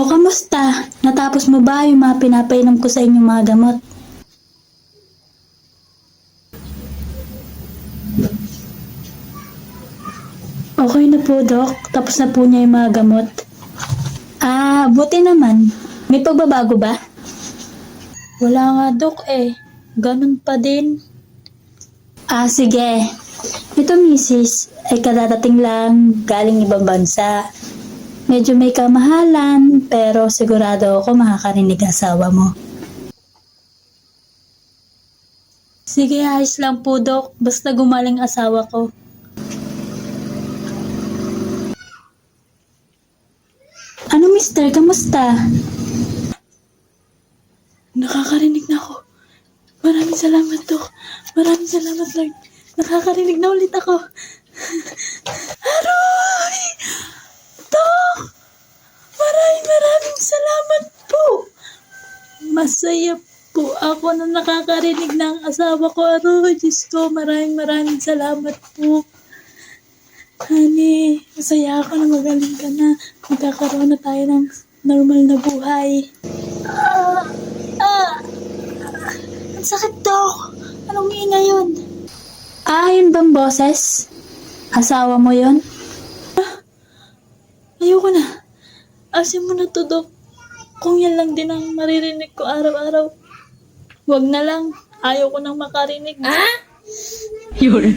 O kamusta? Natapos mo ba yung mga pinapainom ko sa inyong mga gamot? Okay na po, Dok. Tapos na po niya yung mga gamot. Buti naman. May pagbabago ba? Wala nga, Dok eh. Ganun pa din. Sige. Ito, misis, ay kadadating lang galing ibang bansa. Medyo may kamahalan, pero sigurado ako makakarinig asawa mo. Sige, ayos lang po, Dok. Basta gumaling asawa ko. Ano, mister? Kamusta? Nakakarinig na ako. Maraming salamat, Dok. Maraming salamat, Lord. Nakakarinig na ulit ako. Aroy! Dok! Maraming salamat po. Masaya po ako na nakakarinig ng asawa ko. Aroy, Diyos ko, maraming salamat po. Honey, masaya ako na magaling ka na. Magkakaroon na tayo ng normal na buhay. Ang sakit, Dok. Anong ingay yun? Yun bang boses? Asawa mo yun? Ayoko na. Asin mo na to, Dok. Kung yan lang din ang maririnig ko araw-araw. Wag na lang. Ayaw ko nang makarinig. Yun.